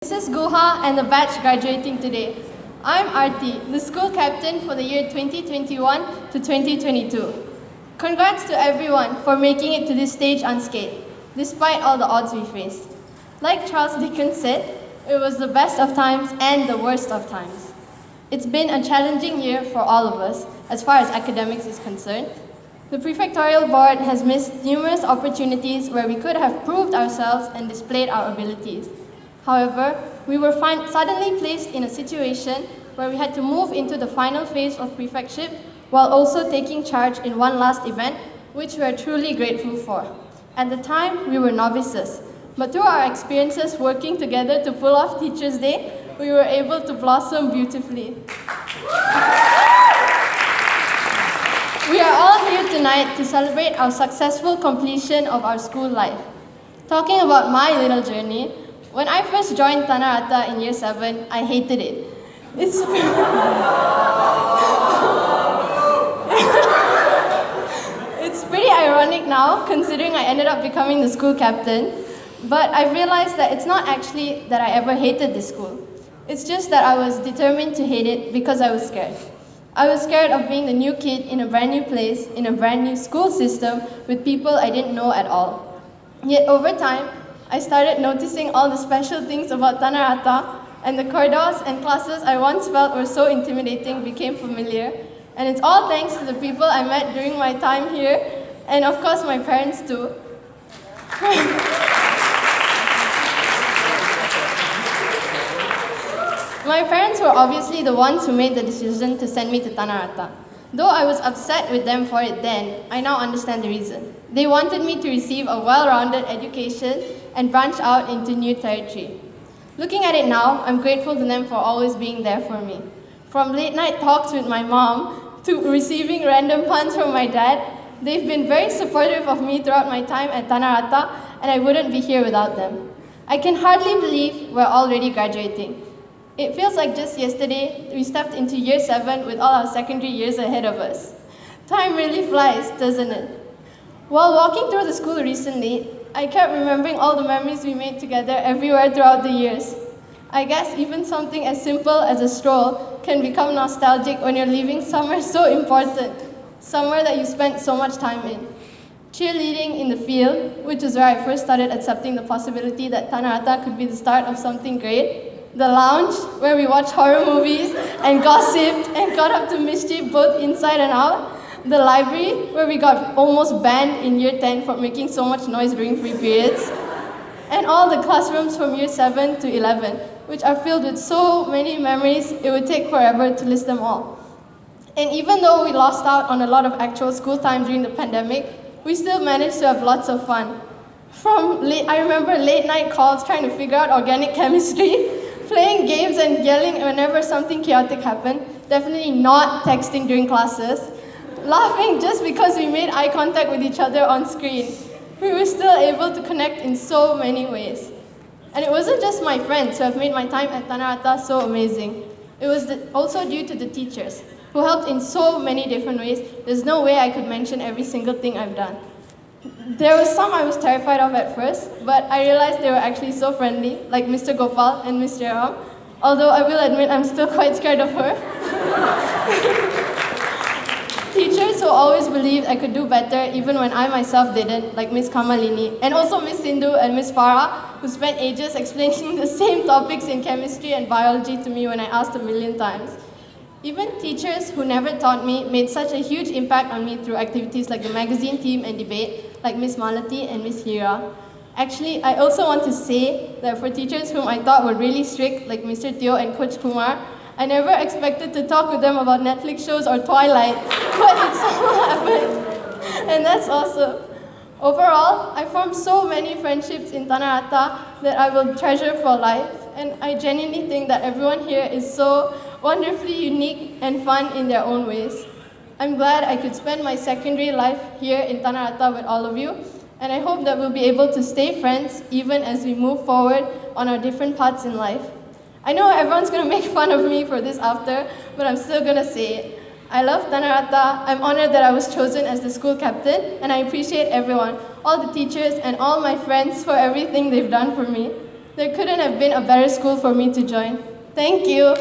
This is Guha and the batch graduating today. I'm Arti, the school captain for the year 2021 to 2022. Congrats to everyone for making it to this stage unscathed, despite all the odds we faced. Like Charles Dickens said, it was the best of times and the worst of times. It's been a challenging year for all of us, as far as academics is concerned. The prefectorial board has missed numerous opportunities where we could have proved ourselves and displayed our abilities. However, we were suddenly placed in a situation where we had to move into the final phase of prefectship while also taking charge in one last event, which we are truly grateful for. At the time, we were novices, but through our experiences working together to pull off Teachers' Day, we were able to blossom beautifully. We are all here tonight to celebrate our successful completion of our school life. Talking about my little journey, when I first joined Tanah Rata in year 7, I hated it. It's pretty ironic now, considering I ended up becoming the school captain. But I realized that it's not actually that I ever hated this school. It's just that I was determined to hate it because I was scared. I was scared of being the new kid in a brand new place, in a brand new school system, with people I didn't know at all. Yet over time, I started noticing all the special things about Tanah Rata, and the corridors and classes I once felt were so intimidating became familiar. And it's all thanks to the people I met during my time here, and of course my parents too. My parents were obviously the ones who made the decision to send me to Tanah Rata. Though I was upset with them for it then, I now understand the reason. They wanted me to receive a well-rounded education and branch out into new territory. Looking at it now, I'm grateful to them for always being there for me. From late-night talks with my mom to receiving random puns from my dad, they've been very supportive of me throughout my time at Tanah Rata, and I wouldn't be here without them. I can hardly believe we're already graduating. It feels like just yesterday we stepped into year 7 with all our secondary years ahead of us. Time really flies, doesn't it? While walking through the school recently, I kept remembering all the memories we made together everywhere throughout the years. I guess even something as simple as a stroll can become nostalgic when you're leaving somewhere so important, somewhere that you spent so much time in. Cheerleading in the field, which is where I first started accepting the possibility that Tanah Rata could be the start of something great. The lounge, where we watched horror movies and gossiped and got up to mischief both inside and out. The library, where we got almost banned in year 10 for making so much noise during free periods. And all the classrooms from year 7 to 11, which are filled with so many memories, it would take forever to list them all. And even though we lost out on a lot of actual school time during the pandemic, we still managed to have lots of fun. I remember late night calls trying to figure out organic chemistry, playing games and yelling whenever something chaotic happened, definitely not texting during classes, laughing just because we made eye contact with each other on screen. We were still able to connect in so many ways. And it wasn't just my friends who have made my time at Tanah Rata so amazing. It was also due to the teachers, who helped in so many different ways. There's no way I could mention every single thing I've done. There were some I was terrified of at first, but I realized they were actually so friendly, like Mr. Gopal and Ms. Jairam, although I will admit I'm still quite scared of her. Teachers who always believed I could do better even when I myself didn't, like Ms. Kamalini, and also Ms. Sindhu and Ms. Farah, who spent ages explaining the same topics in chemistry and biology to me when I asked a million times. Even teachers who never taught me made such a huge impact on me through activities like the magazine team and debate, like Ms. Malati and Ms. Hira. Actually, I also want to say that for teachers whom I thought were really strict, like Mr. Teo and Coach Kumar, I never expected to talk with them about Netflix shows or Twilight, but it somehow happened, and that's awesome. Overall, I formed so many friendships in Tanah Rata that I will treasure for life, and I genuinely think that everyone here is so wonderfully unique and fun in their own ways. I'm glad I could spend my secondary life here in Tanah Rata with all of you, and I hope that we'll be able to stay friends even as we move forward on our different paths in life. I know everyone's going to make fun of me for this after, but I'm still going to say it. I love Tanah Rata. I'm honored that I was chosen as the school captain, and I appreciate everyone, all the teachers and all my friends for everything they've done for me. There couldn't have been a better school for me to join. Thank you.